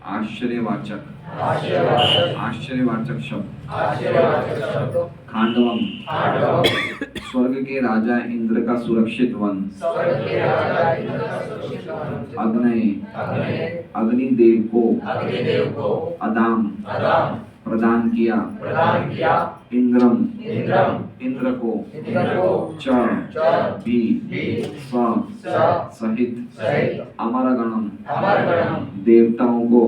आश्चर्यवाचक शब्द खांडवम स्वर्ग के राजा इंद्र का सुरक्षित वन अग्निदेव को अदाम प्रदान किया इंद्रम इंद्र को च भी सहित अमरगणम देवताओं को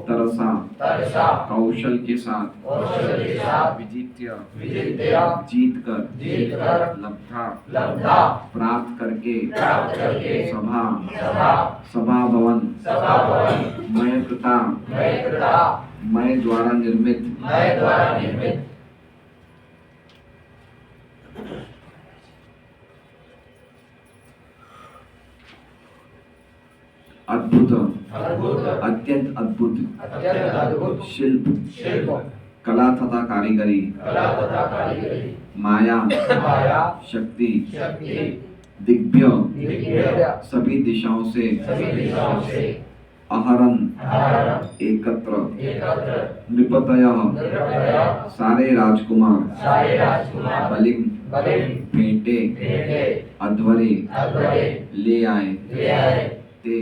तरसा कौशल के साथ विजित्य जीत कर लब्धा प्राप्त करके सभा भवन मय द्वारा निर्मित अद्भुत अत्यंत अद्भुत शिल्प कला तथा कारीगरी माया शक्ति दिव्य सभी दिशाओं से अहरन एकत्र नृपतयः सारे राजकुमार बलिम भेंटे अध्वरे ले आए ते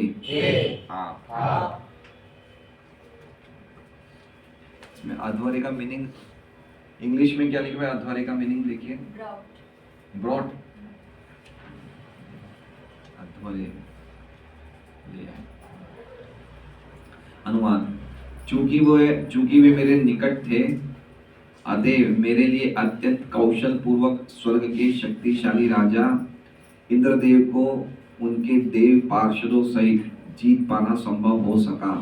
इसमें अध्वरे का मीनिंग इंग्लिश में क्या लिखा है? अध्वरे का मीनिंग देखिए ब्रॉड अध्वरे ले आए। अनुवाद चूंकि वे मेरे निकट थे अतएव मेरे लिए अत्यंत कौशल पूर्वक स्वर्ग के शक्तिशाली राजा इंद्रदेव को उनके देव पार्षदों सहित जीत पाना संभव हो सका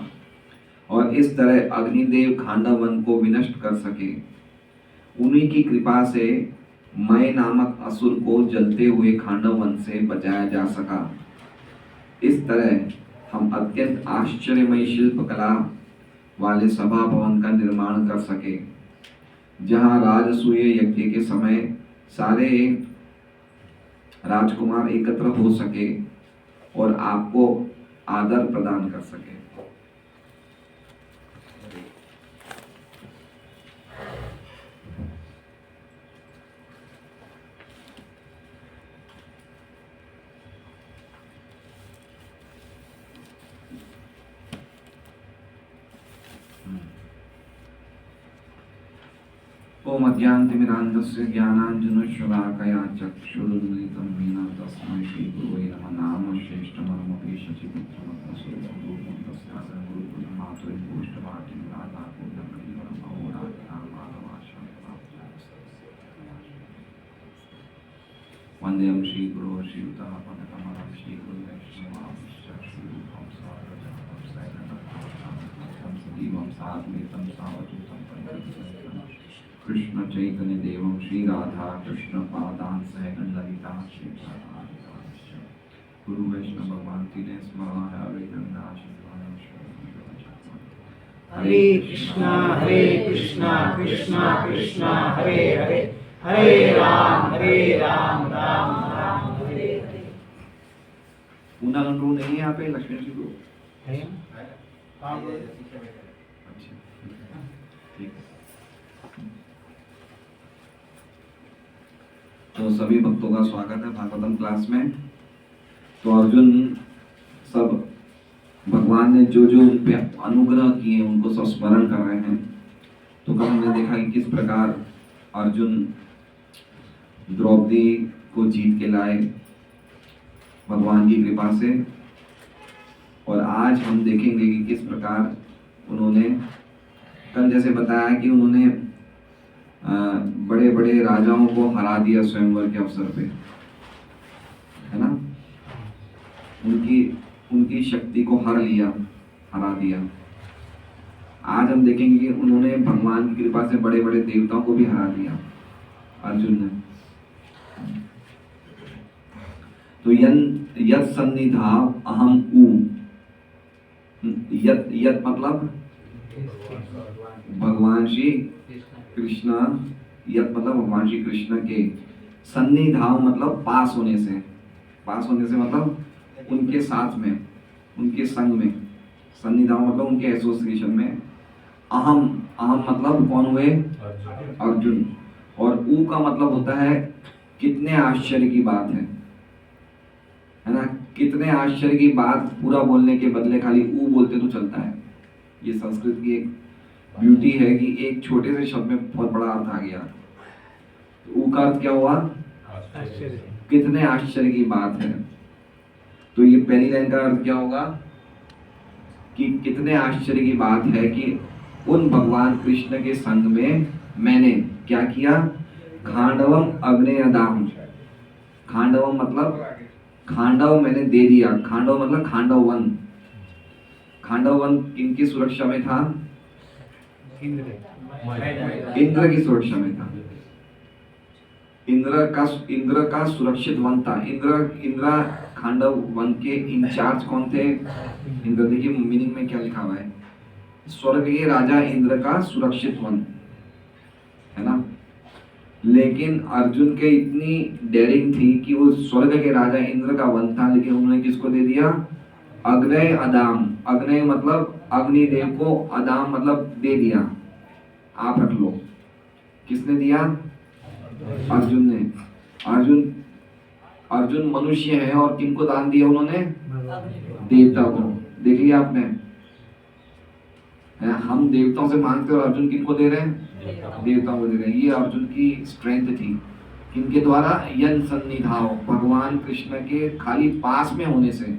और इस तरह अग्निदेव खांडव वन को विनष्ट कर सके। उन्हीं की कृपा से मय नामक असुर को जलते हुए खांडव वन से बचाया जा सका। इस तरह हम अत्यंत आश्चर्यमय शिल्प कला वाले सभा भवन का निर्माण कर सके जहां राजसूय यज्ञ के समय सारे राजकुमार एकत्र हो सके और आपको आदर प्रदान कर सके। ओम अज्ञानतिमिरान्धस्य ज्ञानाञ्जनशलाकया चक्षुरुन्मिलितं येन तस्मै श्रीगुरुवे नमः। नाम श्रेष्ठमहमपि शचिपुत्रमत्मस्वरूपं तस्याः गुरुकुलमातुः पुष्टवाटिं राधाकुलमणिवरं वन्देहं श्रीगुरो श्रीयुतः पदकमलं श्रीगुरुवैष्णवांश्च श्रीरूपं सारजातं सैनदत्तं सजीवं साद्वैतं सावधूतं पंडितं कृष्ण चैतन्य देवं श्री राधा कृष्ण पादान सहगण ललिता श्री गुरु वैष्णव भगवान तीन स्मरण है हरे गंगा हरे कृष्णा कृष्णा कृष्णा हरे हरे हरे राम राम राम हरे हरे। पूना लंडू नहीं है यहाँ पे लक्ष्मी जी को तो सभी भक्तों का स्वागत है भागवतम क्लास में। तो अर्जुन सब भगवान ने जो जो उन पे अनुग्रह किए उनको सब स्मरण कर रहे हैं। तो कल हमने देखा कि किस प्रकार अर्जुन द्रौपदी को जीत के लाए भगवान की कृपा से, और आज हम देखेंगे कि किस प्रकार उन्होंने कल जैसे बताया कि उन्होंने बड़े बड़े राजाओं को हरा दिया स्वयंवर के अवसर पे, है ना। उनकी शक्ति को हरा दिया। आज हम देखेंगे कि उन्होंने भगवान की कृपा से बड़े बड़े देवताओं को भी हरा दिया अर्जुन ने। तो यत् सन्निधाव अहम उ, यत् मतलब भगवान श्री कृष्ण, यत् मतलब भगवान श्री कृष्ण के, सन्निधाव मतलब पास होने से मतलब उनके साथ में, उनके संग में, सन्निधान मतलब उनके एसोसिएशन में। अहम, अहम मतलब कौन हुए? अर्जुन। और ऊ का मतलब होता है कितने आश्चर्य की बात है ना? कितने आश्चर्य की बात पूरा बोलने के बदले खाली ऊ बोलते तो चलता है। ये संस्कृत की एक ब्यूटी है कि एक छोटे से शब्द में बहुत बड़ा अर्थ आ गया। ऊ का अर्थ क्या हुआ? कितने आश्चर्य की बात है। तो ये पहली लाइन का अर्थ क्या होगा कि कितने आश्चर्य की बात है कि उन भगवान कृष्ण के संग में मैंने क्या किया? खांडवम अग्नेयदाम। खांडवम मतलब खांडव मैंने दे दिया। खांडव मतलब खांडव वन। खांडव वन किनकी सुरक्षा में था? इंद्र की सुरक्षा में था। इंद्र का सुरक्षित वन था। इंद्र खांडव वन के इंचार्ज कौन थे? इंद्र। देखिए मीनिंग में क्या लिखा हुआ है, स्वर्ग के राजा इंद्र का सुरक्षित वन, है ना? लेकिन अर्जुन के इतनी डेयरिंग थी कि वो स्वर्ग के राजा इंद्र का वन था, लेकिन उन्होंने किसको दे दिया? अग्नेय अदाम। अग्नेय मतलब अग्निदेव को, अदाम मतलब दे दिया। आप रख लो। किसने दिया? अर्जुन ने। अर्जुन मनुष्य है और किनको दान दिया उन्होंने? देवता को। देख लिया आपने? हम देवताओं से मांगते और अर्जुन किनको दे रहे हैं? देवताओं को दे रहे हैं। ये अर्जुन की स्ट्रेंथ थी। किनके द्वारा? यन सन्निधाव, भगवान कृष्ण के खाली पास में होने से।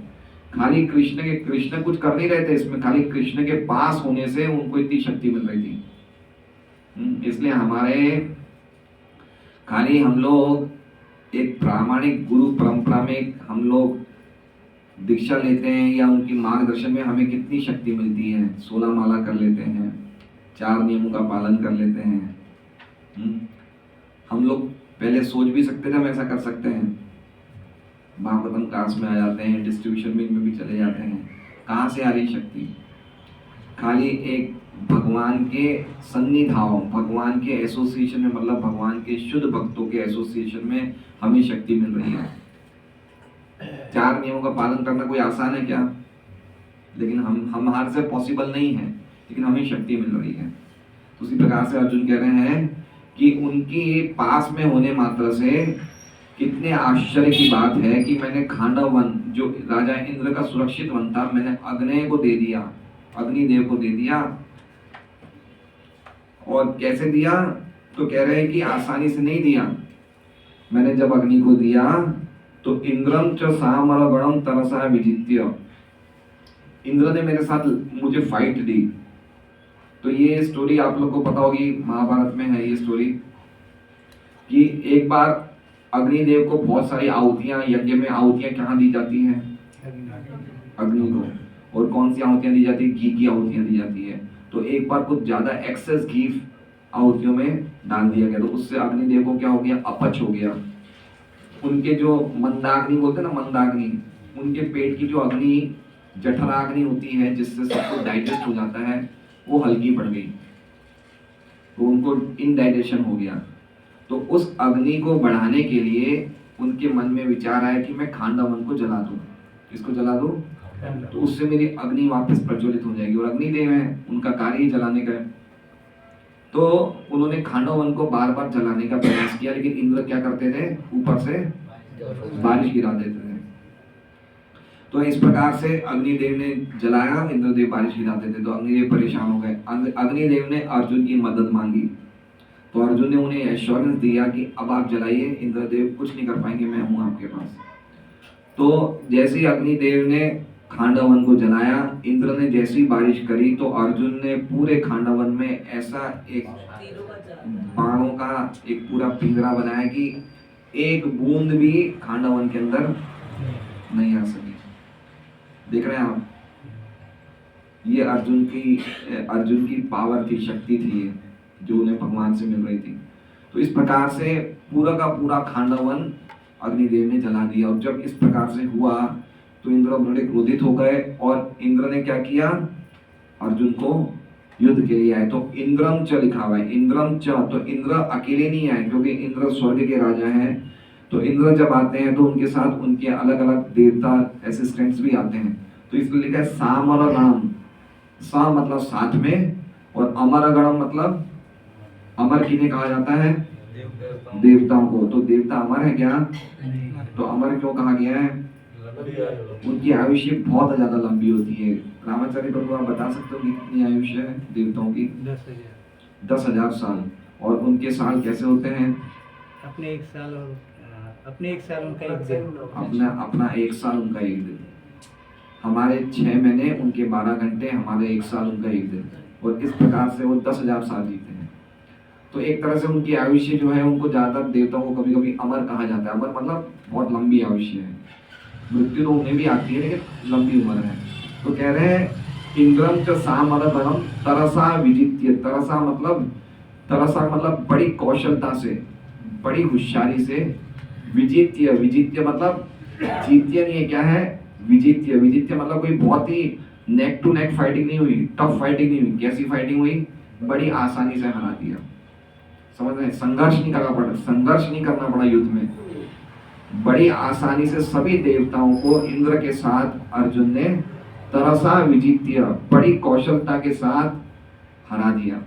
खाली कृष्ण कुछ कर नहीं रहे थे इसमें, खाली कृष्ण के पास होने से उनको इतनी शक्ति मिल रही थी। इसलिए हमारे खाली हम लोग एक प्रामाणिक गुरु परंपरा में हम लोग दीक्षा लेते हैं या उनकी मार्गदर्शन में हमें कितनी शक्ति मिलती है। 16 माला कर लेते हैं, 4 नियमों का पालन कर लेते हैं। हम लोग पहले सोच भी सकते थे हम ऐसा कर सकते हैं। महाप्रथम क्लास में आ जाते हैं, डिस्ट्रीब्यूशन में भी चले जाते हैं। कहाँ से आ रही शक्ति? खाली एक भगवान के सन्निधाव, भगवान के एसोसिएशन में, मतलब भगवान के शुद्ध भक्तों के एसोसिएशन में हमें शक्ति मिल रही है। 4 नियमों का पालन करना कोई आसान है क्या? लेकिन हमारे से पॉसिबल नहीं है, लेकिन हमें शक्ति मिल रही है। तो उसी प्रकार से अर्जुन कह रहे हैं कि उनकी पास में होने मात्र से कितने आश्चर्य की बात है कि मैंने खांडव वन, जो राजा इंद्र का सुरक्षित वन था, मैंने अग्नेय को दे दिया, अग्निदेव को दे दिया। और कैसे दिया? तो कह रहे हैं कि आसानी से नहीं दिया। मैंने जब अग्नि को दिया तो इंद्रम च सामर गणम तरसा विजित्य, इंद्र ने मेरे साथ मुझे फाइट दी। तो ये स्टोरी आप लोग को पता होगी, महाभारत में है ये स्टोरी कि एक बार अग्निदेव को बहुत सारी आहुतियां, यज्ञ में आहुतियां कहाँ दी जाती हैं? अग्नि को। और कौन सी आहुतियां दी जाती है? घी की आहुतियां दी जाती है। तो एक बार कुछ ज्यादा एक्सेस घी आहुतियों में डाल दिया गया, तो उससे अग्निदेव को क्या हो गया? अपच हो गया। उनके जो मंदाग्नि बोलते हैं ना, मंदाग्नि, उनके पेट की जो अग्नि जठराग्नि होती है जिससे सब कुछ डाइजेस्ट हो जाता है, वो हल्की पड़ गई, तो उनको इनडाइजेशन हो गया। तो उस अग्नि को बढ़ाने के लिए उनके मन में विचार आया कि मैं खांडवन को जला दूं। किसको जला दूं? तो उससे मेरी अग्नि वापस प्रज्वलित हो जाएगी। और अग्निदेव है, उनका कार्य ही जलाने का है। तो उन्होंने खांडवन को बार बार जलाने का प्रयास किया, लेकिन इंद्र क्या करते थे? ऊपर से बारिश गिरा देते थे। तो इस प्रकार से अग्निदेव ने जलाया, इंद्रदेव बारिश गिराते थे। तो अग्निदेव परेशान हो गए। अग्निदेव ने अर्जुन की मदद मांगी, तो अर्जुन ने उन्हें एश्योरेंस दिया कि अब आप जलाइए, इंद्रदेव कुछ नहीं कर पाएंगे, मैं हूं आपके पास। तो जैसे ही अग्निदेव ने खांडवन को जलाया, इंद्र ने जैसी बारिश करी, तो अर्जुन ने पूरे खांडवन में ऐसा एक बाणों का एक पूरा पिंजरा बनाया कि एक बूंद भी खांडवन के अंदर नहीं आ सकी। देख रहे हैं आप? ये अर्जुन की पावर थी, शक्ति थी जो उन्हें भगवान से मिल रही थी। तो इस प्रकार से पूरा का पूरा खांडवन अग्निदेव ने जला दिया। और जब इस प्रकार से हुआ तो इंद्र बड़े क्रोधित हो गए और इंद्र ने क्या किया? अर्जुन को युद्ध के लिए आए। तो इंद्रम च लिखा हुआ है, इंद्रम च। तो इंद्र अकेले नहीं आए, क्योंकि इंद्र स्वर्ग के राजा हैं। तो इंद्र जब आते हैं तो उनके साथ उनके अलग अलग देवता असिस्टेंट्स भी आते हैं। तो इसलिए लिखा है सामर नाम, सा मतलब साथ में, और अमरगणम मतलब अमर किन्हें कहा जाता है? देवताओं को। तो देवता अमर है क्या? तो अमर क्यों कहा गया है? उनकी आयुष्य बहुत ज्यादा लंबी होती है। रामाचार्य प्रभु आप बता सकते हो कि कितनी आयुष्य है देवताओं की? 10,000 साल। और उनके साल कैसे होते हैं? अपने एक साल और अपने एक साल उनका एक दिन। अपना एक साल उनका एक दिन। हमारे 6 महीने उनके 12 घंटे, हमारे एक साल उनका एक दिन। और इस प्रकार से वो 10,000 साल जीते हैं। तो एक तरह से उनकी आयुष्य जो है, उनको ज्यादातर देवताओं को कभी कभी अमर कहा जाता है। अमर मतलब बहुत लंबी आयुष्य है। मृत्यु तो उन्हें भी आती है, लेकिन लंबी उम्र है। तो कह रहे हैं इंद्रम च सामरधनम तरसा विजित्य। तरसा मतलब बड़ी कौशलता से, बड़ी होशियारी से, विजित्य, विजित्य मतलब जीत्य नहीं है, क्या है? विजित्य। विजित्य मतलब कोई बहुत ही नेक टू नेक फाइटिंग नहीं हुई, टफ फाइटिंग नहीं हुई। कैसी फाइटिंग हुई? बड़ी आसानी से हरा दिया। समझ रहे? संघर्ष नहीं करना पड़ा युद्ध में। बड़ी आसानी से सभी देवताओं को इंद्र के साथ अर्जुन ने तरसा विजित्य, बड़ी कौशलता के साथ हरा दिया।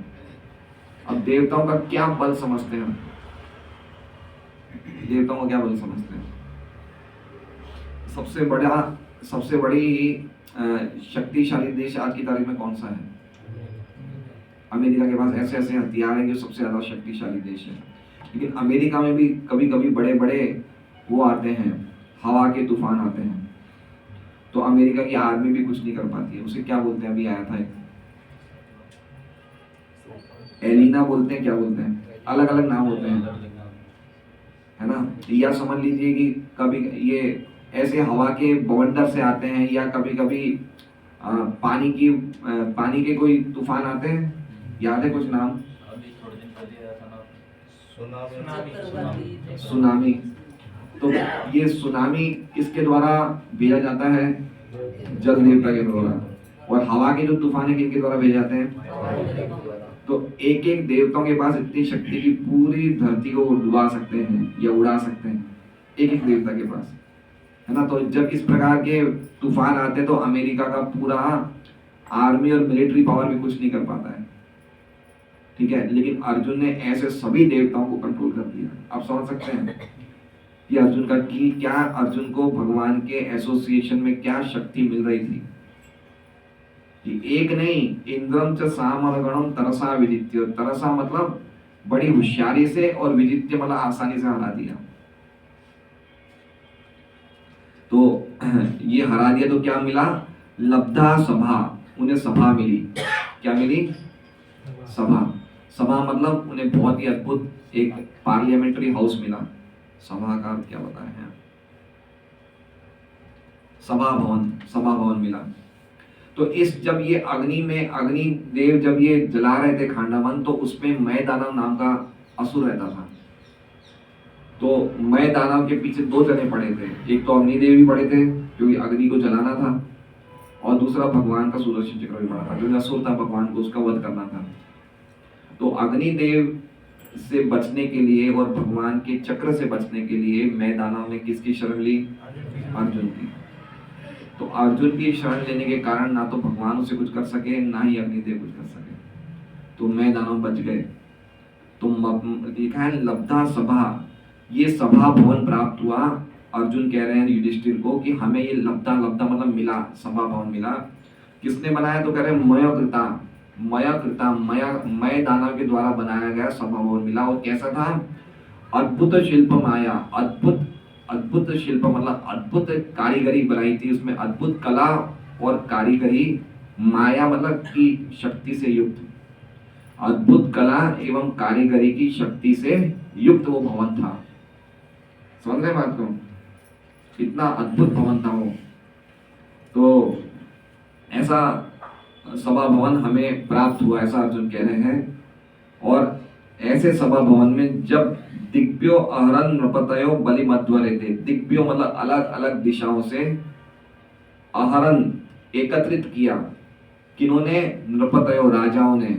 अब देवताओं का क्या बल समझते हैं? देवताओं का क्या बल समझते हैं? सबसे बड़ी शक्तिशाली देश आज की तारीख में कौन सा है? अमेरिका के पास ऐसे ऐसे हथियार हैं जो सबसे ज्यादा शक्तिशाली देश है। लेकिन अमेरिका में भी कभी कभी बड़े बड़े वो आते हैं, हवा के तूफान आते हैं, तो अमेरिका की आर्मी भी कुछ नहीं कर पाती है। उसे क्या बोलते हैं? अभी आया था एक एलिना बोलते हैं, क्या बोलते हैं? अलग अलग नाम होते हैं, है ना? या समझ लीजिए कि कभी ये ऐसे हवा के बवंडर से आते हैं, या कभी कभी पानी के कोई तूफान आते हैं। याद है कुछ नाम? सुनामी। तो ये सुनामी किसके द्वारा भेजा जाता है? जल देवता के द्वारा। और हवा के जो तूफान है किनके द्वारा भेजे जाते हैं? तो एक एक देवताओं के पास इतनी शक्ति की पूरी धरती को डुबा सकते हैं या उड़ा सकते हैं, एक एक देवता के पास, है ना? तो जब इस प्रकार के तूफान आते हैं तो अमेरिका का पूरा आर्मी और मिलिट्री पावर भी कुछ नहीं कर पाता है, ठीक है? लेकिन अर्जुन ने ऐसे सभी देवताओं को कंट्रोल कर दिया। आप समझ सकते हैं कि अर्जुन का की क्या, अर्जुन को भगवान के एसोसिएशन में क्या शक्ति मिल रही थी कि एक नहीं, इंद्रम च सामरगणम तरसा विजित्य। तरसा मतलब बड़ी होशियारी से, और विजित्य मतलब आसानी से हरा दिया। तो ये हरा दिया तो क्या मिला? लब्धा सभा। उन्हें सभा मिली। क्या मिली? सभा। सभा मतलब उन्हें बहुत ही अद्भुत एक पार्लियामेंट्री हाउस मिला। सभा का क्या बताया है? सभा भवन मिला। तो इस जब ये अग्नि देव जब ये जला रहे थे खांडावन, तो उसमें मय दानव नाम का असुर रहता था। तो मय दानव के पीछे 2 जने पड़े थे। एक तो अग्निदेव भी पड़े थे क्योंकि अग्नि को जलाना था, और दूसरा भगवान का सुदर्शन चक्र भी पड़ा था क्योंकि असुर था, भगवान को उसका वध करना था। तो अग्निदेव से बचने के लिए और भगवान के चक्र से बचने के लिए मय दानव ने किसकी शरण ली? अर्जुन की। तो अर्जुन की शरण लेने के कारण ना तो भगवान उसे कुछ कर सके, ना ही अग्निदेव कुछ कर सके, तो मय दानव बच गए। तो लिखा है लब्धा सभा, ये सभा भवन प्राप्त हुआ। अर्जुन कह रहे हैं युधिष्ठिर को कि हमें ये लब्धा मतलब मिला, सभा भवन मिला। किसने बनाया? तो कह रहे हैं मय दानव के द्वारा बनाया गया सभा भवन मिला। और कैसा था? अद्भुत शिल्प माया। अद्भुत शिल्प मतलब अद्भुत कारीगरी बनाई थी उसमें, अद्भुत कला और कारीगरी, माया मतलब की शक्ति से युक्त, अद्भुत कला एवं कारीगरी की शक्ति से युक्त वो भवन था। समझ रहे बात को? इतना अद्भुत भवन था वो। तो ऐसा सभा भवन हमें प्राप्त हुआ, ऐसा अर्जुन कह रहे हैं। और ऐसे सभा भवन में जब दिग्भ्यो अहरन नृपतयो बलिमध्वरे थे, दिग्भ्यो मतलब अलग अलग दिशाओं से, अहरन एकत्रित किया, किन्होंने? नृपतयो राजाओं ने।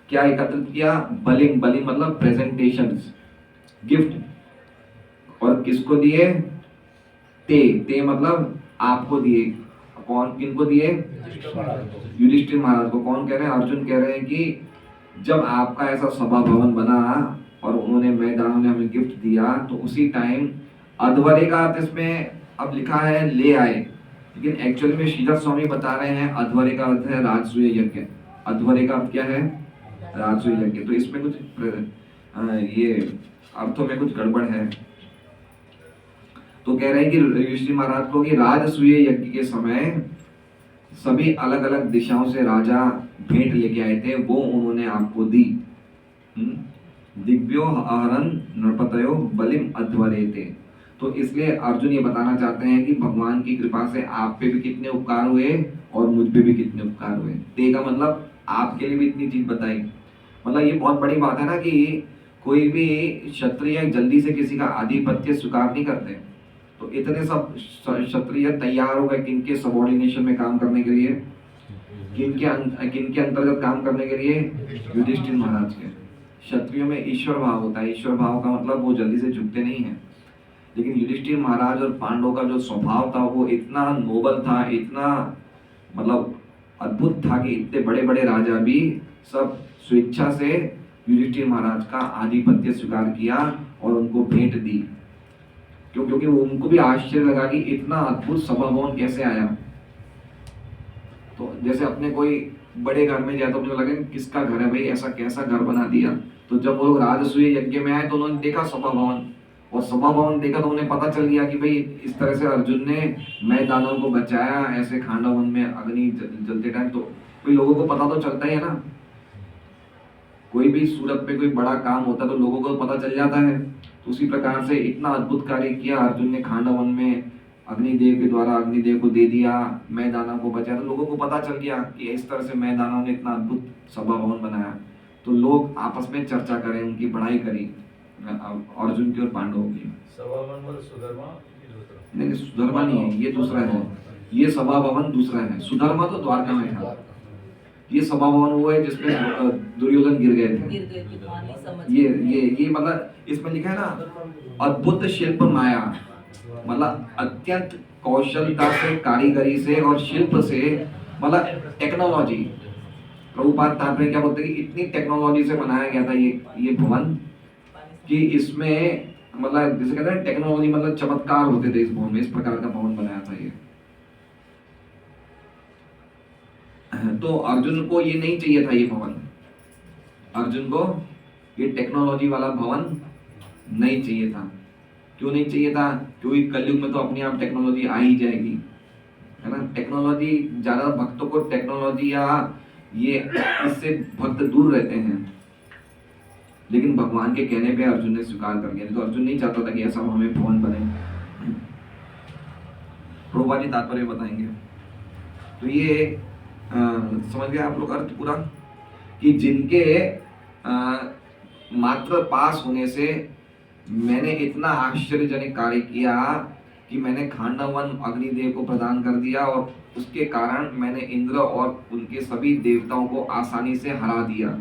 क्या एकत्रित किया? बलिम मतलब प्रेजेंटेशंस, गिफ्ट। और किसको दिए? ते मतलब आपको दिए। कौन किनको दिए? युधिष्ठिर महाराज को। कौन कह रहे हैं? अर्जुन कह रहे हैं कि जब आपका ऐसा सभा भवन बना और उन्होंने मैदानों ने हमें गिफ्ट दिया, तो उसी टाइम अध्वर्य का अर्थ इसमें अब लिखा है ले आए, लेकिन एक्चुअली में श्रीधर स्वामी बता रहे हैं अध्वर्य का अर्थ है राजसूय यज्ञ। अध्वर्य का अर्थ क्या है? राजसूय यज्ञ। तो इसमें कुछ ये अर्थों में कुछ गड़बड़ है। तो कह रहे हैं कि युधिष्ठिर महाराज को कि राजसूय यज्ञ के समय सभी अलग अलग दिशाओं से राजा भेंट लेके आए थे, वो उन्होंने आपको दी। दिव्यो आहरन नृपतयो बलिम अध्वरेते। तो इसलिए अर्जुन ये बताना चाहते हैं कि भगवान की कृपा से आप पे भी कितने उपकार हुए और मुझ पे भी कितने उपकार हुए। ते का मतलब आपके लिए भी इतनी चीज बताई। मतलब ये बहुत बड़ी बात है ना कि कोई भी क्षत्रिय जल्दी से किसी का आधिपत्य स्वीकार नहीं करते। तो इतने सब क्षत्रिय तैयार हो गए किनके सबऑर्डिनेशन में काम करने के लिए, किनके अंतर्गत काम करने के लिए? युधिष्ठिर महाराज के। क्षत्रियों में ईश्वर भाव होता है। ईश्वर भाव का मतलब वो जल्दी से झुकते नहीं है। लेकिन युधिष्ठिर महाराज और पांडवों का जो स्वभाव था वो इतना नोबल था, इतना मतलब अद्भुत था कि इतने बड़े बड़े राजा भी सब स्वेच्छा से युधिष्ठिर महाराज का आधिपत्य स्वीकार किया और उनको भेंट दी। क्योंकि उनको भी आश्चर्य लगा कि इतना अद्भुत सभा भवन कैसे आया। तो जैसे अपने कोई बड़े घर में जाए तो मुझे लगे किसका घर है भाई, ऐसा कैसा घर बना दिया। तो जब वो लोग राजसूय यज्ञ में आए तो उन्होंने देखा सभा भवन, और सभा भवन देखा तो उन्हें पता चल गया कि भाई इस तरह से अर्जुन ने मैं दानव को बचाया, ऐसे खांडव वन में अग्नि जलते टाइम। तो कोई लोगों को पता तो चलता ही है ना, कोई भी सूरत पे कोई बड़ा काम होता है तो लोगों को पता चल जाता है। तो उसी प्रकार से इतना अद्भुत कार्य किया अर्जुन ने खांडव वन में, अग्निदेव के द्वारा अग्निदेव को दे दिया, मैं दानव को बचाया। तो लोगों को पता चल गया कि इस तरह से मैं दानव ने इतना अद्भुत सभा भवन बनाया। तो लोग आपस में चर्चा करें, उनकी बढ़ाई करी अर्जुन की और पांडवों की। नहीं, सुधर्मा नहीं है, ये दूसरा है। ये सभा भवन दूसरा है। सुधर्मा तो द्वारका में था। ये सभा भवन वो है जिसमें दुर्योधन गिर गए थे। ये मतलब इसमें लिखा है ना अद्भुत शिल्प माया, मतलब अत्यंत कौशलता से, कारीगरी से और शिल्प से, मतलब टेक्नोलॉजी। प्रभुपाद तात्पर्य क्या बोलते हैं कि इतनी टेक्नोलॉजी से बनाया गया था ये भवन कि इसमें मतलब जैसे कहते हैं टेक्नोलॉजी, मतलब चमत्कार होते थे इस भवन में। इस प्रकार का भवन बनाया था ये। तो अर्जुन को ये नहीं चाहिए था ये भवन। अर्जुन को ये टेक्नोलॉजी वाला भवन नहीं चाहिए था। क्यों नहीं चाहिए था? क्योंकि कलयुग में तो अपने आप टेक्नोलॉजी आ ही जाएगी, है ना। टेक्नोलॉजी ज्यादा भक्तों को टेक्नोलॉजी या ये इससे भक्त दूर रहते हैं। लेकिन भगवान के कहने पे अर्जुन ने स्वीकार कर लिया। तो अर्जुन नहीं चाहता था कि ऐसा हमें भवन बने। प्रभुपाद जी तात्पर्य बताएंगे। तो ये समझ गए आप लोग अर्थ पूरा, कि जिनके मात्र पास होने से मैंने इतना आश्चर्यजनक कार्य किया कि मैंने खांडव वन अग्निदेव को प्रदान कर दिया, और उसके कारण मैंने इंद्र और उनके सभी देवताओं को आसानी से हरा दिया।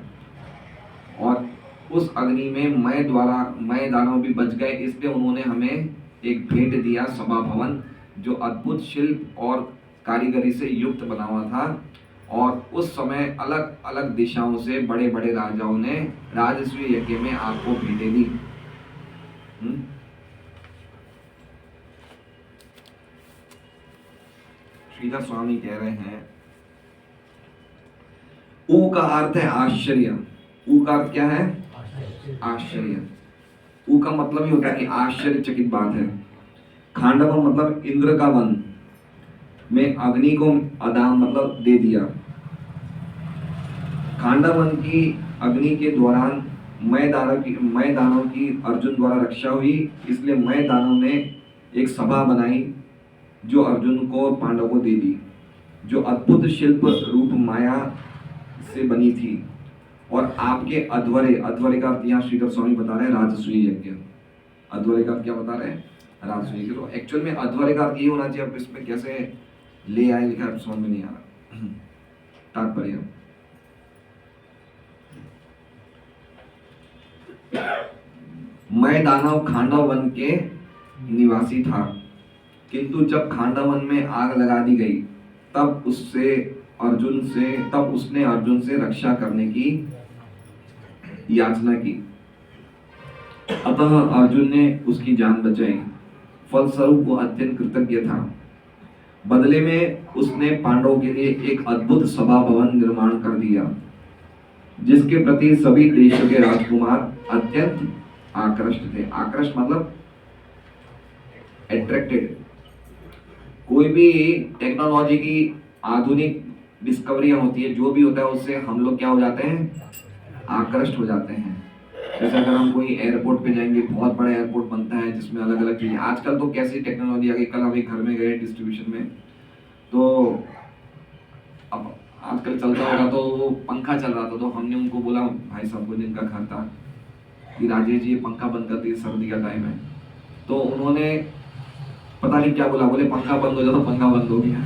और उस अग्नि में मैं दानव भी बच गए, इसलिए उन्होंने हमें एक भेंट दिया, सभा भवन, जो अद्भुत शिल्प और कारीगरी से युक्त बना हुआ था। और उस समय अलग अलग दिशाओं से बड़े बड़े राजाओं ने राजसूय यज्ञ में आपको भेंटें दी। श्रीधर स्वामी कह रहे हैं ऊ का अर्थ है आश्चर्य। ऊ का अर्थ क्या है? आश्चर्य। ऊ का मतलब ही होता है कि आश्चर्यचकित बात है। खांडव मतलब इंद्र का वन में अग्नि को अदान मतलब दे दिया। खांडव वन की अग्नि के दौरान मैं दानव की अर्जुन द्वारा रक्षा हुई, इसलिए मैं दानव ने एक सभा बनाई जो अर्जुन को और पांडव को दे दी, जो अद्भुत शिल्प रूप माया से बनी थी। और आपके अध्वर्य का अर्थ यहाँ श्रीधर स्वामी बता रहे हैं राजसूय यज्ञ। अध्वर्य का क्या बता रहे हैं? राजसूय यज्ञ। तो एक्चुअल में अध्वर्य का अर्थ ये होना चाहिए। अब इसमें कैसे ले आए लिखा है समझ में नहीं आ रहा तात्पर्य। मैं दानव खांडव वन के निवासी था, किंतु जब खांडव वन में आग लगा दी गई तब उसने अर्जुन से रक्षा करने की याचना की। अतः अर्जुन ने उसकी जान बचाई। फलस्वरूप वो अत्यंत कृतज्ञ था। बदले में उसने पांडवों के लिए एक अद्भुत सभा भवन निर्माण कर दिया, जिसके प्रति सभी देशों के राजकुमार अत्यंत आकृष्ट थे। आकृष्ट मतलब अट्रैक्टेड। कोई भी टेक्नोलॉजी की आधुनिक डिस्कवरियां होती है, जो भी होता है, उससे हम लोग क्या हो जाते हैं, आकृष्ट हो जाते हैं। जैसे अगर हम कोई एयरपोर्ट पे जाएंगे, बहुत बड़ा एयरपोर्ट बनता है जिसमें अलग अलग चीजें, आजकल तो कैसी टेक्नोलॉजी आ गई। कल हम एक घर में गए डिस्ट्रीब्यूशन में, तो अब आजकल चलता होगा तो वो पंखा चल रहा था, तो हमने उनको बोला, भाई साहब को जिनका घर था, कि राजेश जी ये पंखा बंद कर दिए, सर्दी का टाइम है। तो उन्होंने पता नहीं क्या बोला, बोले पंखा बंद हो जाए, तो पंखा बंद हो गया।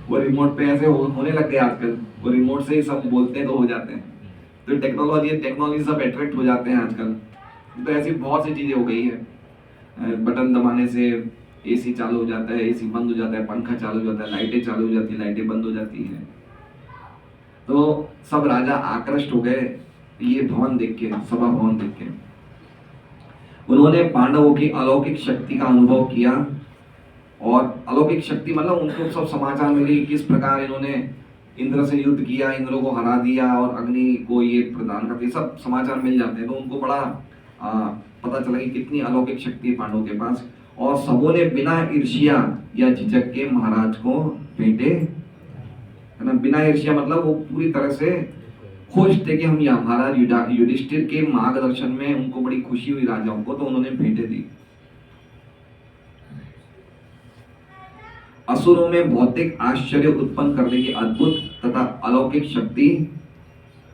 वो रिमोट पे ऐसे होने लग गए आजकल, वो रिमोट से ही सब बोलते हैं तो हो जाते हैं। तो टेक्नोलॉजी सब अट्रैक्ट हो जाते हैं आजकल। तो ऐसी बहुत सी चीजें हो गई है। बटन दबाने से एसी चालू हो जाता है, एसी बंद हो जाता है, पंखा चालू हो जाता है, लाइटें चालू हो जाती है, लाइटें बंद हो जाती है। तो सब राजा आकृष्ट हो गए ये भवन देख के, सभा भवन देख के। उन्होंने पांडवों की अलौकिक शक्ति का अनुभव किया, और अलौकिक शक्ति मतलब उनको सब समाचार मिली, किस प्रकार इन्होंने इंद्र से युद्ध किया, इंद्र को हरा दिया और अग्नि को ये प्रदान कर दिया, सब समाचार मिल जाते हैं। तो उनको बड़ा पता चला कि कितनी अलौकिक शक्ति है पांडवों के पास। और सबों ने बिना ईर्ष्या या झिझक के महाराज को भेंटे, है ना। बिना ईर्ष्या मतलब वो पूरी तरह से खुश थे कि हम यहाँ, महाराज युधिष्ठिर के मार्गदर्शन में उनको बड़ी खुशी हुई राजाओं को, तो उन्होंने भेंटे दी। असुरों में भौतिक आश्चर्य उत्पन्न करने की अद्भुत तथा अलौकिक शक्ति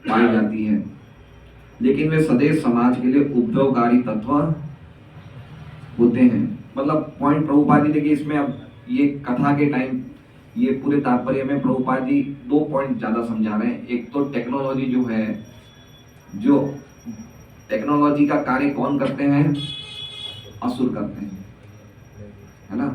पाई जाती है, लेकिन वे सदैव समाज के लिए उपद्रवकारी तत्व होते हैं। मतलब पॉइंट प्रभुपाद जी देखिए इसमें, अब ये कथा के टाइम ये पूरे तात्पर्य में प्रभुपाद जी 2 पॉइंट ज्यादा समझा रहे हैं। एक तो टेक्नोलॉजी जो है, जो टेक्नोलॉजी का कार्य कौन करते हैं, असुर करते हैं, है ना।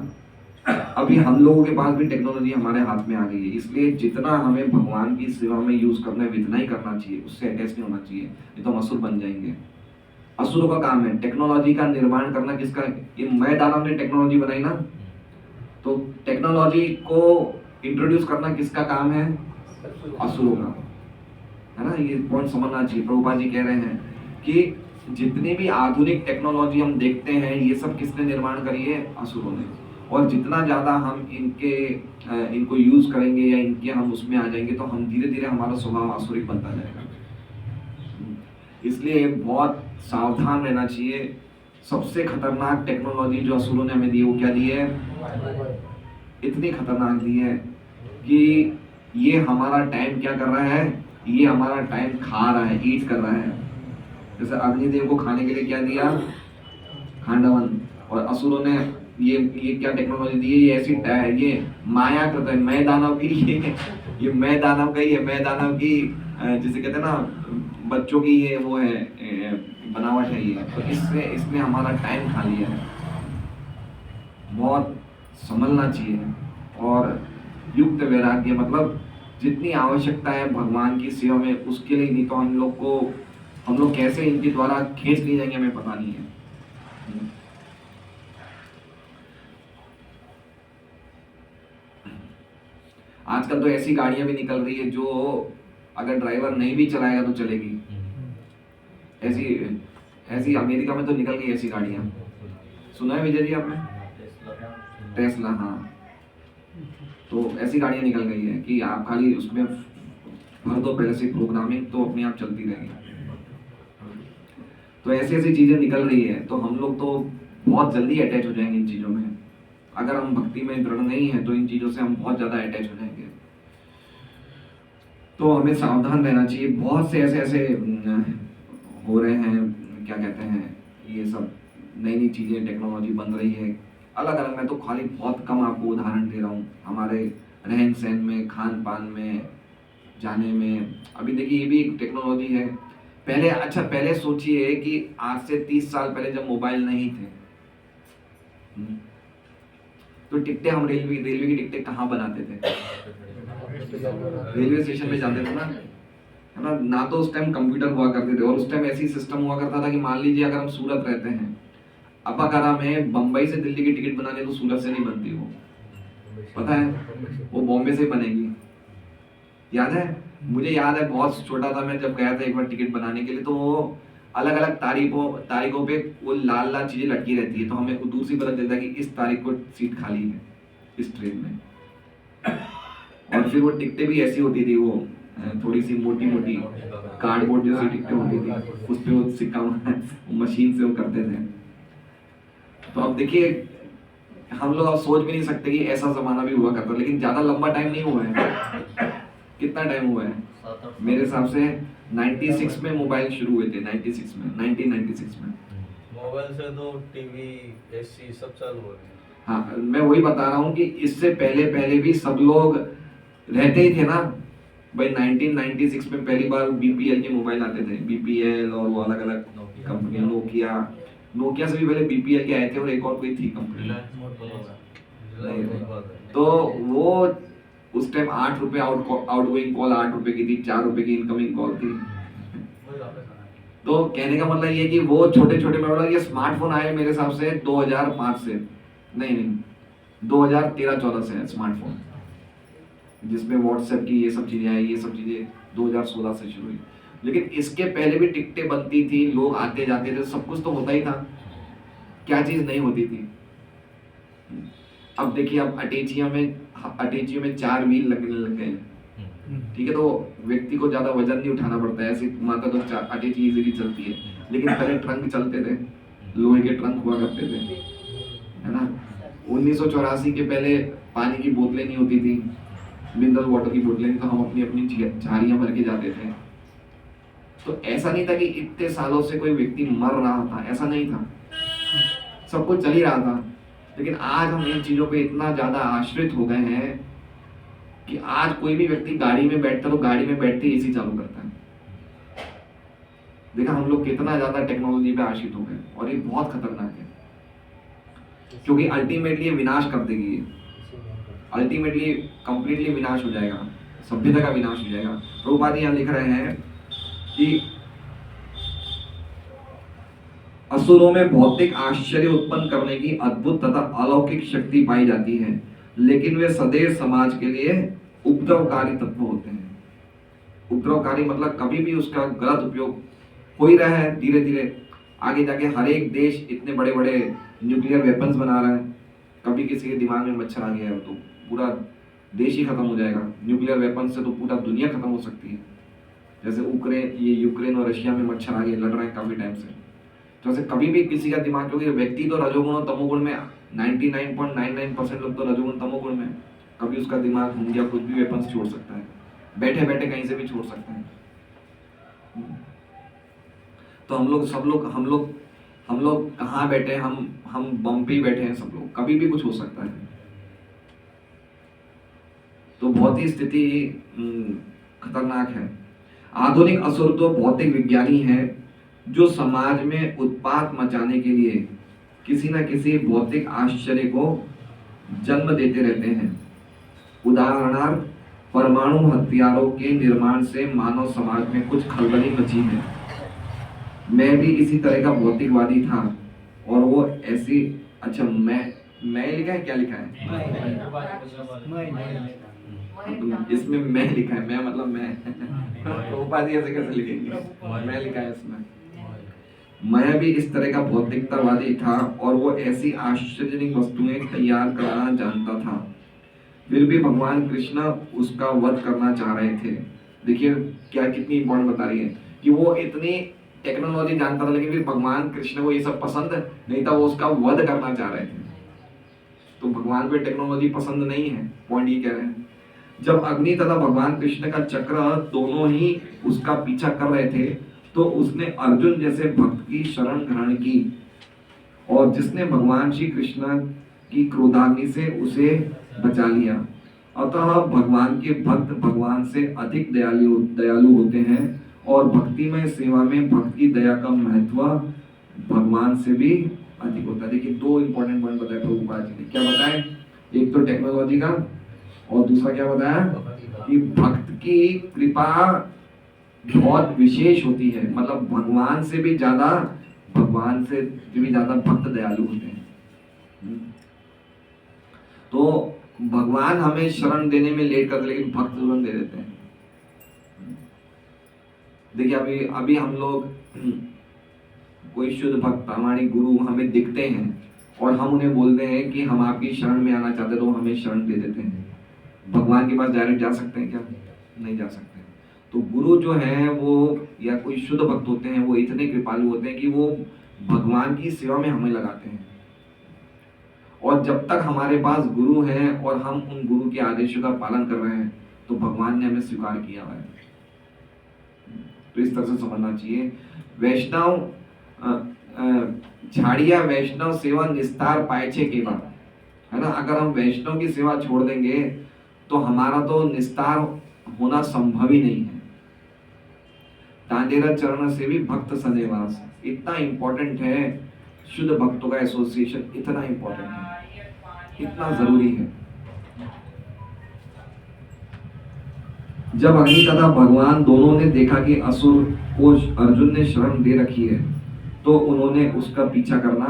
अभी हम लोगों के पास भी टेक्नोलॉजी हमारे हाथ में आ गई है, इसलिए जितना हमें भगवान की सेवा में यूज करना है इतना ही करना चाहिए, उससे अटैच नहीं होना चाहिए, नहीं तो हम असुर बन जाएंगे। असुरों का काम है टेक्नोलॉजी का निर्माण करना। किसका, ये मैं दानव ने टेक्नोलॉजी बनाई ना, तो टेक्नोलॉजी को इंट्रोड्यूस करना किसका काम है, असुरों का, है ना। ये पॉइंट समझना चाहिए। प्रभुपाद जी कह रहे हैं कि जितनी भी आधुनिक टेक्नोलॉजी हम देखते हैं, ये सब किसने निर्माण करी है, असुरों ने। और जितना ज़्यादा हम इनको यूज़ करेंगे या इनके हम उसमें आ जाएंगे, तो हम धीरे धीरे हमारा स्वभाव आसुरिक बनता जाएगा। इसलिए बहुत सावधान रहना चाहिए। सबसे खतरनाक टेक्नोलॉजी जो असुरों ने हमें दी, वो क्या दी है, इतनी खतरनाक दी है कि ये हमारा टाइम क्या कर रहा है, ये हमारा टाइम खा रहा है, ईट कर रहा है। जैसे अग्निदेव को खाने के लिए क्या दिया, खांडवन, और असुरों ने ये क्या टेक्नोलॉजी दी है, ये ऐसी ये माया करता है, मैं दानव की, ये मैं दानव का ही है, मैं दानव की जिसे कहते हैं ना बच्चों की, ये वो है बनावट है ये। तो इसने हमारा टाइम खा लिया है। बहुत समझना चाहिए। और युक्त वैराग्य मतलब जितनी आवश्यकता है भगवान की सेवा में, उसके लिए, नहीं तो हम लोग कैसे इनके द्वारा खींच लिए जाएंगे हमें पता नहीं है। आजकल तो ऐसी गाड़ियां भी निकल रही है जो अगर ड्राइवर नहीं भी चलाएगा तो चलेगी। ऐसी अमेरिका में तो निकल गई ऐसी गाड़ियां, सुना है विजय जी आपने, टेस्ला, हाँ। तो ऐसी गाड़ियां निकल गई है कि आप खाली उसमें भर दो पहले से प्रोग्रामिंग, तो अपने आप चलती रहेगी। तो ऐसी चीजें निकल रही है, तो हम लोग तो बहुत जल्दी अटैच हो जाएंगे इन चीजों में। अगर हम भक्ति में दृढ़ नहीं है तो इन चीजों से हम बहुत ज्यादा अटैच हो जाएंगे। तो हमें सावधान रहना चाहिए। बहुत से ऐसे हो रहे हैं, क्या कहते हैं, ये सब नई चीजें, टेक्नोलॉजी बन रही है अलग अलग। मैं तो खाली बहुत कम आपको उदाहरण दे रहा हूँ, हमारे रहन सहन में, खान पान में, जाने में। अभी देखिए ये भी एक टेक्नोलॉजी है। पहले सोचिए कि आज से 30 साल पहले जब मोबाइल नहीं थे, तो टिकटें हम रेलवे की टिकटें कहाँ बनाते थे? रेलवे स्टेशन में जाते थे ना, है ना। ना तो उस टाइम कंप्यूटर हुआ करते थे, और उस टाइम ऐसी सिस्टम हुआ करता था कि मान लीजिए अगर हम सूरत रहते हैं, अब अगर हमें बम्बई से दिल्ली की टिकट बनानी है तो सूरत से नहीं बनती, वो पता है, वो बॉम्बे से बनेगी। याद है, मुझे याद है, बहुत छोटा था मैं जब गया था एक बार टिकट बनाने के लिए, तो वो अलग अलग तारीखों पे वो लाल लाल चीजें लटकी रहती है, तो हमें दूर से पता चलता है कि इस तारीख को सीट खाली है इस ट्रेन में। और फिर वो टिकटें भी ऐसी होती थी, वो थोड़ी सी मोटी मोटी कार्डबोर्ड जैसी टिकटें होती थी, उस पे वो सिक्का मशीन से वो करते थे। तो अब देखिए, हम लोग अब सोच भी नहीं सकते कि ऐसा जमाना भी हुआ करता, लेकिन ज्यादा लंबा टाइम नहीं हुआ है। कितना टाइम हुआ है? मेरे हिसाब से 96 में मोबाइल शुरू हुए थे, 96 में, 1996 में। मोबाइल से तो टीवी, एसी सब चालू हो गए। हाँ, मैं वही बता रहा हूँ कि इससे पहले भी सब लोग रहते ही थे ना भाई। 1996 में पहली बार बीपीएल के मोबाइल आते थे, बीपीएल और वो अलग अलग कंपनियां, नोकिया से भी पहले बीपीएल के आए थे, और एक और कोई थी कंपनी। तो वो उस टाइम 8 रुपए आउटगोइंग कॉल 8 रुपए की थी, 4 रुपए की इनकमिंग कॉल थी। तो कहने का मतलब ये कि वो छोटे छोटे मोबाइल, ये स्मार्टफोन आए मेरे हिसाब से 2005 से, नहीं 2013-14 से है स्मार्टफोन, जिसमें व्हाट्सएप की ये सब चीजें आई, ये सब चीजें 2016 से शुरू हुई। लेकिन इसके पहले भी टिकटें बनती थी, लोग आते जाते थे, सब कुछ तो होता ही था। क्या चीज नहीं होती थी? अब देखिए, अब अटैचियों में 4 व्हील लगने लग गए हैं, ठीक है, तो व्यक्ति को ज्यादा वजन नहीं उठाना पड़ता है, ऐसे घुमाता तो अटैची इजीली चलती है। लेकिन पहले ट्रंक चलते थे, लोहे के ट्रंक हुआ करते थे, है ना। 1984 के पहले पानी की बोतलें नहीं होती थी, मिनरल वाटर की बोतलें, तो हम अपनी अपनी झाड़ियां भर के जाते थे। तो ऐसा नहीं था कि इतने सालों से कोई व्यक्ति मर रहा था, ऐसा नहीं था, सब कुछ चल ही रहा था। लेकिन आज हम इन चीजों पे इतना ज्यादा आश्रित हो गए हैं कि आज कोई भी व्यक्ति गाड़ी में बैठता तो गाड़ी में बैठते ही एसी चालू करता है। देखा हम लोग कितना ज्यादा टेक्नोलॉजी पे आश्रित हो गए, और ये बहुत खतरनाक है, क्योंकि अल्टीमेटली ये विनाश कर देगी, अल्टीमेटली कंप्लीटली विनाश हो जाएगा, सभ्यता का विनाश हो जाएगा। प्रभुपाद यहाँ लिख रहे हैं कि असुरों में भौतिक आश्चर्य उत्पन्न करने की अद्भुत तथा अलौकिक शक्ति पाई जाती है, लेकिन वे सदैव समाज के लिए उपद्रवकारी तत्व होते हैं। उपद्रवकारी मतलब कभी भी उसका गलत उपयोग हो ही रहा है। धीरे धीरे आगे जाके हर एक देश इतने बड़े बड़े न्यूक्लियर वेपन्स बना रहा है, कभी किसी के दिमाग में मच्छर आ गया तो पूरा देश ही खत्म हो जाएगा। न्यूक्लियर वेपन से तो पूरा दुनिया खत्म हो सकती है। जैसे यूक्रेन और रशिया में मच्छर आगे लड़ रहे हैं काफी टाइम से। तो ऐसे कभी भी किसी का दिमाग, क्योंकि व्यक्ति तो रजोगुण और तमोगुण में 99.99% लोग तो रजोगुण तमोगुण में, कभी उसका दिमाग घूम गया, कुछ भी वेपन छोड़ सकता है, बैठे बैठे कहीं से भी छोड़ सकता है। तो हम लोग कहाँ बैठे हैं? हम बम पे ही बैठे हैं सब लोग, कभी भी कुछ हो सकता है। तो बहुत ही स्थिति खतरनाक है। आधुनिक असुर तो भौतिक विज्ञानी हैं जो समाज में उत्पात मचाने के लिए किसी न किसी भौतिक आश्चर्य को जन्म देते रहते हैं। उदाहरणार्थ, परमाणु हथियारों के निर्माण से मानव समाज में कुछ खलबली मची है। मैं भी इसी तरह का भौतिकवादी था, और वो ऐसी, अच्छा मैं लिखा है, क्या लिखा है? इसमें मैं लिखा है, मैं मतलब मैं उपाधि ऐसे कैसे लिखेंगे? मैं लिखा है इसमें। मैं भी इस तरह का भौतिकतावादी था, और वो ऐसी आश्चर्यजनक वस्तुएं तैयार कराना जानता था। फिर भी भगवान कृष्ण उसका वध करना चाह रहे थे। देखिए क्या कितनी इंपॉर्टेंट बता रही है कि वो इतनी टेक्नोलॉजी जानता था, लेकिन फिर भगवान कृष्ण को ये सब पसंद नहीं था, वो उसका वध करना चाह रहे थे। तो भगवान को टेक्नोलॉजी पसंद नहीं है, पॉइंट ये कह रहे हैं। जब अग्नि तथा भगवान कृष्ण का चक्र दोनों ही उसका पीछा कर रहे थे, तो उसने अर्जुन जैसे भक्त की शरण ग्रहण की, और जिसने भगवान श्री कृष्ण की क्रोधाग्नि से उसे बचा लिया। अतः भगवान के भक्त भगवान से अधिक दयालु होते हैं, और भक्तिमय सेवा में भक्त की दया का महत्व भगवान से भी अधिक होता है। देखिए 2 इंपॉर्टेंट पॉइंट बताए प्रभुपाद जी ने। क्या बताए? एक तो टेक्नोलॉजी का, और दूसरा क्या बताया कि भक्त की कृपा बहुत विशेष होती है, मतलब भगवान से भी ज्यादा भक्त दयालु होते हैं। तो भगवान हमें शरण देने में लेट करते, लेकिन भक्त तुरंत दे देते हैं। देखिए अभी अभी हम लोग कोई शुद्ध भक्त प्रामाणिक गुरु हमें दिखते हैं और हम उन्हें बोलते हैं कि हम आपकी शरण में आना चाहते, तो हमें शरण दे देते हैं। भगवान के पास डायरेक्ट जा सकते हैं क्या? नहीं जा सकते। तो गुरु जो है वो, या कोई शुद्ध भक्त होते हैं, वो इतने कृपालु होते हैं कि वो भगवान की सेवा में हमें लगाते हैं। और जब तक हमारे पास गुरु हैं और हम उन गुरु के आदेशों का पालन कर रहे हैं, तो भगवान ने हमें स्वीकार किया है। तो इस तरह से समझना चाहिए। वैष्णव झाड़िया वैष्णव सेवा निस्तार पायछे के बाद, है ना। अगर हम वैष्णव की सेवा छोड़ देंगे तो हमारा तो निस्तार होना संभव ही नहीं है। तांडेरा चरण से भी भक्त सनेवास, इतना इंपॉर्टेंट है। शुद्ध भक्तों का एसोसिएशन इतना इंपॉर्टेंट है, इतना जरूरी है। जब अग्नि तथा भगवान दोनों ने देखा कि असुर को अर्जुन ने शरण दे रखी है, तो उन्होंने उसका पीछा करना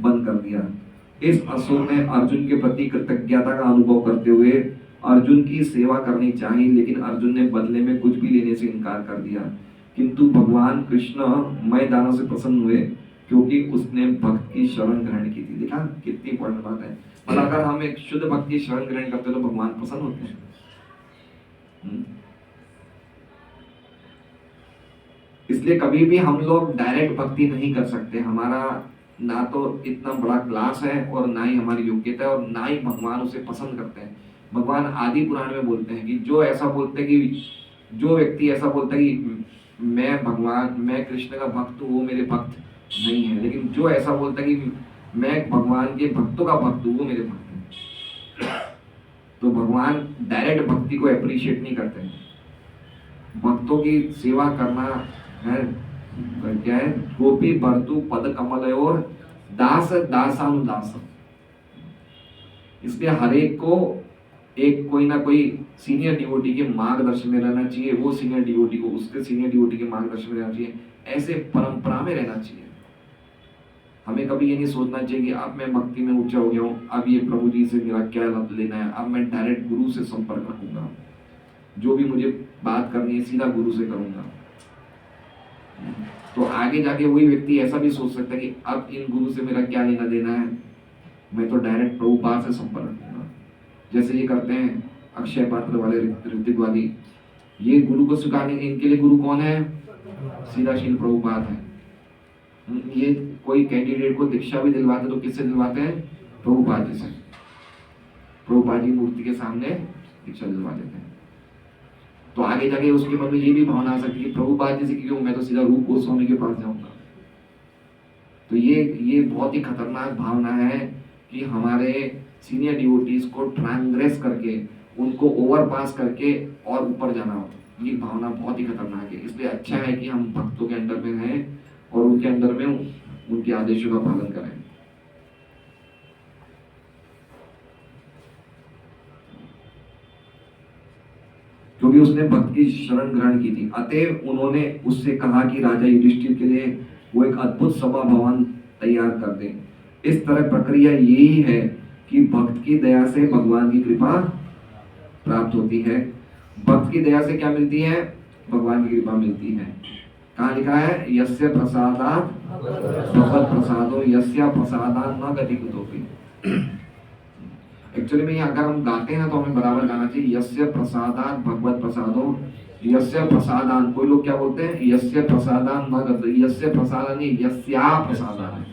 बंद कर दिया। इस असुर ने अर्जुन के प्रति कृतज्ञता का अनुभव करते हुए अर्जुन की सेवा करनी चाहिए, लेकिन अर्जुन ने बदले में कुछ भी लेने से इनकार कर दिया। किंतु भगवान कृष्ण मय दानव से प्रसन्न हुए, क्योंकि उसने भक्त की शरण ग्रहण की थी। देखा कितनी इंपॉर्टेंट बात है। और अगर हम एक शुद्ध भक्त की शरण ग्रहण करते तो भगवान प्रसन्न होते हैं। इसलिए कभी भी हम लोग डायरेक्ट भक्ति नहीं कर सकते। हमारा ना तो इतना बड़ा क्लास है और ना ही हमारी योग्यता है और ना ही भगवान उसे पसंद करते हैं। भगवान आदि पुराण में बोलते हैं कि जो व्यक्ति ऐसा बोलता है कि मैं कृष्ण का भक्त हूँ, वो मेरे भक्त नहीं है। लेकिन जो ऐसा बोलता है कि मैं भगवान के भक्तों का भक्त हूँ, वो मेरे भक्त हैं। तो भगवान डायरेक्ट भक्ति को अप्रिशिएट नहीं करते हैं। भक्तों की सेवा करना है क्या है? गोपी बरतु पद कमल और दास दासानुदास। इसलिए हर एक को एक कोई ना कोई सीनियर डिवोटी के मार्गदर्शन में रहना चाहिए, वो सीनियर डिवोटी को उसके सीनियर डिवोटी के मार्गदर्शन में रहना चाहिए। ऐसे परंपरा में रहना चाहिए। हमें कभी ये नहीं सोचना चाहिए कि अब मैं भक्ति में ऊंचा हो गया हूँ, अब ये प्रभु जी से मेरा क्या लाभ लेना है, अब मैं डायरेक्ट गुरु से संपर्क रखूंगा, जो भी मुझे बात करनी है सीधा गुरु से करूंगा। तो आगे जाके वही व्यक्ति ऐसा भी सोच सकता है कि अब इन गुरु से मेरा क्या लेना देना है, मैं तो डायरेक्ट प्रभुपाद से संपर्क रखूंगा। जैसे ये करते हैं अक्षय पात्र वाले ऋतिकवादी, ये गुरु को स्वीकारने, इनके लिए गुरु कौन है? सीधा शील प्रभुपाद है। ये कोई कैंडिडेट को दीक्षा भी दिलवाते तो किससे दिलवाते हैं? प्रभुपाद जी से। प्रभुपाद जी मूर्ति के सामने दीक्षा दिलवा देते हैं। तो आगे जाके उसके मन में ये भी भावना आ सकती है कि प्रभुपाद जी से क्यों, मैं तो सीधा रूप गोस्वामी के पास जाऊंगा। तो ये बहुत ही खतरनाक भावना है कि हमारे सीनियर डिवोटीज को ट्रांसग्रेस करके, उनको ओवरपास करके और ऊपर जाना हो। ये भावना बहुत ही खतरनाक है। इसलिए अच्छा है कि हम भक्तों के अंडर में रहें और उनके अंडर में उनके आदेशों का पालन करें। क्योंकि उसने भक्त की शरण ग्रहण की थी। अतएव उन्होंने उससे कहा कि राजा युधिष्ठिर के लिए वो एक अद्भुत सभा भवन तैयार कर दे। इस तरह प्रक्रिया यही है कि भक्त की दया से भगवान की कृपा प्राप्त होती है। भक्त की दया से क्या मिलती है? भगवान की कृपा मिलती है। कहाँ लिखा है? यस्य प्रसादात् भगवत प्रसादो यस्य प्रसादात् न गति कुतोपि। एक्चुअली में अगर हम गाते हैं तो हमें बराबर गाना चाहिए, यस्य प्रसादात् भगवत प्रसादो यस्य प्रसादान। कोई लोग क्या बोलते हैं? यस्य प्रसादान न गति, यस्य प्रसादान नहीं, यस्या प्रसादान,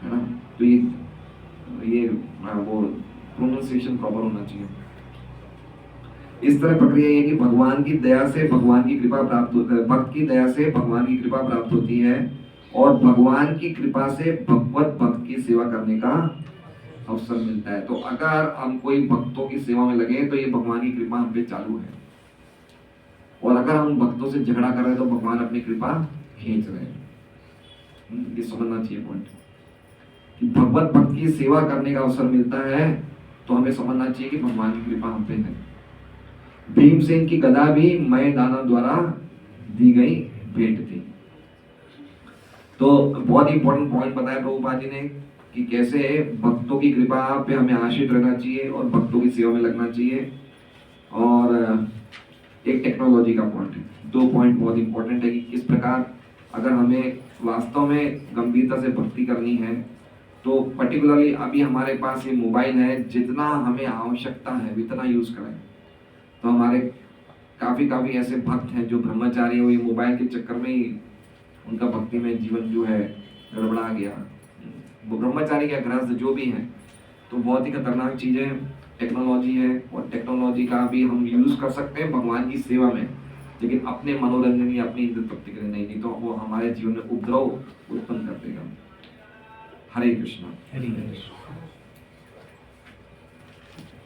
है ना। तो ये वो प्रोनाउंसिएशन प्रॉपर होना चाहिए। इस तरह प्रक्रिया है कि भगवान की दया से भगवान की कृपा प्राप्त होती है, भक्त की दया से भगवान की कृपा प्राप्त होती है और भगवान की कृपा से भगवत भक्त की सेवा करने का अवसर मिलता है। तो अगर हम कोई भक्तों की सेवा में लगे तो ये भगवान की कृपा हम पे चालू है, और अगर हम भक्तों से झगड़ा कर रहे हैं तो भगवान अपनी कृपा खींच रहे हैं। ये समझना चाहिए पॉइंट कि भगवत भक्त की सेवा करने का अवसर मिलता है तो हमें समझना चाहिए कि भगवान की कृपा हम पे है। भीमसेन की गदा भी मय दानव द्वारा दी गई भेंट थी। तो बहुत इंपॉर्टेंट पॉइंट बताया प्रभुपाद जी ने कि कैसे भक्तों की कृपा पे हमें आश्रित रहना चाहिए और भक्तों की सेवा में लगना चाहिए। और एक टेक्नोलॉजी का पॉइंट है, 2 पॉइंट बहुत इंपॉर्टेंट है कि किस प्रकार अगर हमें वास्तव में गंभीरता से भक्ति करनी है तो पर्टिकुलरली अभी हमारे पास ये मोबाइल है, जितना हमें आवश्यकता है उतना यूज करें। तो हमारे काफी ऐसे भक्त हैं जो ब्रह्मचारी हो, ये मोबाइल के चक्कर में ही उनका भक्ति में जीवन जो है गड़बड़ा गया। वो ब्रह्मचारी या गृहस्थ जो भी हैं, तो बहुत ही खतरनाक चीजें टेक्नोलॉजी है और टेक्नोलॉजी का भी हम यूज कर सकते हैं भगवान की सेवा में, लेकिन अपने मनोरंजन या अपनी इंद्र तृप्ति के लिए नहीं तो वो हमारे जीवन में उपद्रव उत्पन्न कर देगा। हरे कृष्णा। हरे कृष्ण।